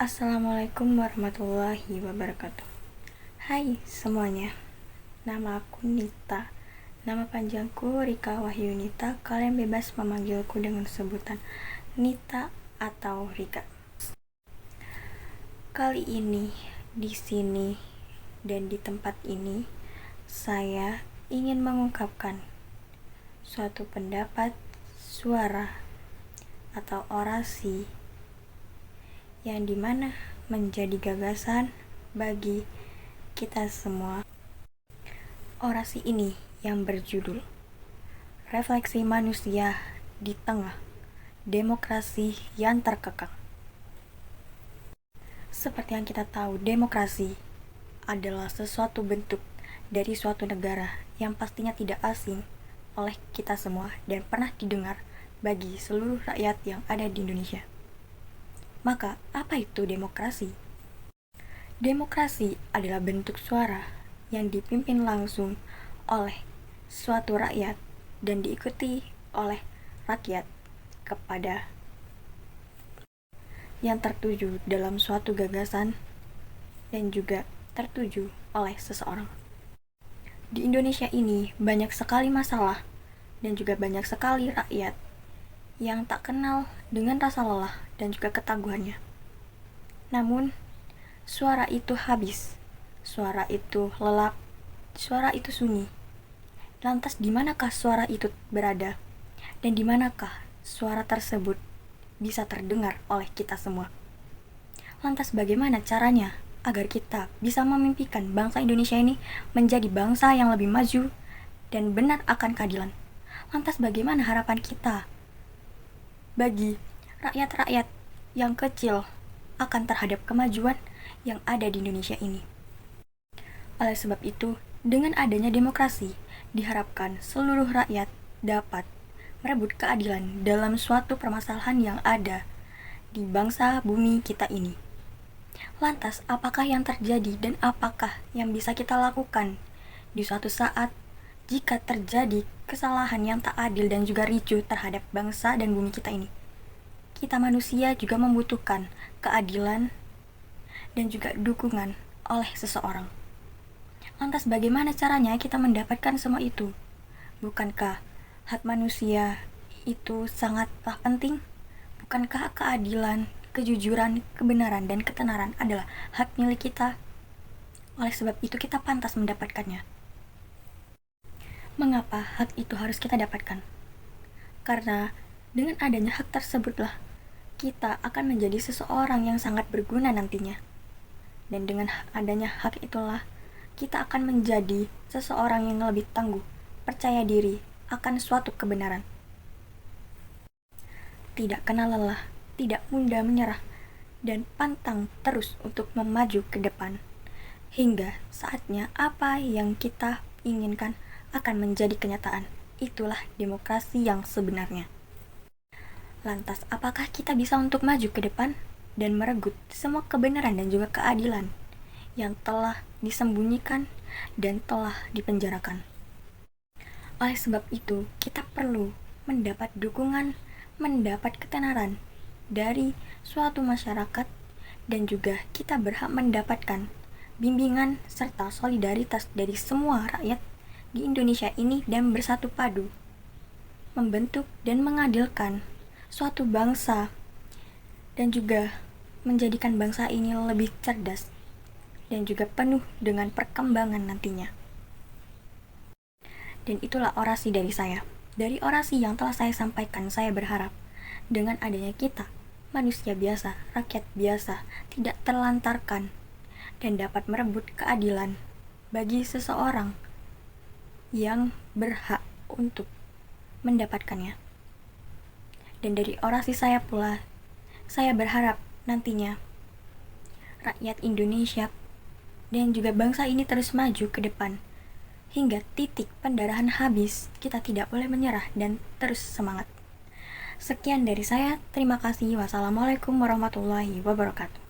Assalamualaikum warahmatullahi wabarakatuh. Hai semuanya, nama aku Nita. Nama panjangku Rika Wahyunita. Kalian bebas memanggilku dengan sebutan Nita atau Rika. Kali ini, di sini dan di tempat ini, saya ingin mengungkapkan suatu pendapat, suara, atau orasi yang dimana menjadi gagasan bagi kita semua. Orasi ini yang berjudul Refleksi Manusia di Tengah Demokrasi yang Terkekang. Seperti yang kita tahu, demokrasi adalah sesuatu bentuk dari suatu negara yang pastinya tidak asing oleh kita semua dan pernah didengar bagi seluruh rakyat yang ada di Indonesia. Maka, apa itu demokrasi? Demokrasi adalah bentuk suara yang dipimpin langsung oleh suatu rakyat dan diikuti oleh rakyat kepada yang tertuju dalam suatu gagasan dan juga tertuju oleh seseorang. Di Indonesia ini banyak sekali masalah dan juga banyak sekali rakyat yang tak kenal dengan rasa lelah dan juga ketaguhannya. Namun, suara itu habis, suara itu lelap, suara itu sunyi. Lantas di manakah suara itu berada? Dan di manakah suara tersebut bisa terdengar oleh kita semua? Lantas bagaimana caranya agar kita bisa memimpikan bangsa Indonesia ini menjadi bangsa yang lebih maju dan benar akan keadilan? Lantas bagaimana harapan kita bagi rakyat-rakyat yang kecil akan terhadap kemajuan yang ada di Indonesia ini? Oleh sebab itu, dengan adanya demokrasi, diharapkan seluruh rakyat dapat merebut keadilan dalam suatu permasalahan yang ada di bangsa bumi kita ini. Lantas, apakah yang terjadi dan apakah yang bisa kita lakukan di suatu saat jika terjadi kesalahan yang tak adil dan juga ricuh terhadap bangsa dan bumi kita ini? Kita manusia juga membutuhkan keadilan dan juga dukungan oleh seseorang. Lantas bagaimana caranya kita mendapatkan semua itu? Bukankah hak manusia itu sangatlah penting? Bukankah keadilan, kejujuran, kebenaran, dan ketenaran adalah hak milik kita? Oleh sebab itu kita pantas mendapatkannya. Mengapa hak itu harus kita dapatkan? Karena dengan adanya hak tersebutlah kita akan menjadi seseorang yang sangat berguna nantinya. Dan dengan adanya hak itulah kita akan menjadi seseorang yang lebih tangguh, percaya diri akan suatu kebenaran. Tidak kenal lelah, tidak mudah menyerah, dan pantang terus untuk memaju ke depan. Hingga saatnya apa yang kita inginkan akan menjadi kenyataan. Itulah demokrasi yang sebenarnya. Lantas, apakah kita bisa untuk maju ke depan dan merebut semua kebenaran dan juga keadilan yang telah disembunyikan dan telah dipenjarakan? Oleh sebab itu, kita perlu mendapat dukungan, mendapat ketenaran dari suatu masyarakat, dan juga kita berhak mendapatkan bimbingan serta solidaritas dari semua rakyat di Indonesia ini dan bersatu padu membentuk dan mengadilkan suatu bangsa dan juga menjadikan bangsa ini lebih cerdas dan juga penuh dengan perkembangan nantinya. Dan itulah orasi dari saya. Dari orasi yang telah saya sampaikan, saya berharap dengan adanya kita, manusia biasa, rakyat biasa, tidak terlantarkan dan dapat merebut keadilan bagi seseorang yang berhak untuk mendapatkannya. Dan dari orasi saya pula, saya berharap nantinya rakyat Indonesia dan juga bangsa ini terus maju ke depan hingga titik pendarahan habis. Kita tidak boleh menyerah dan terus semangat. Sekian dari saya, terima kasih. Wassalamualaikum warahmatullahi wabarakatuh.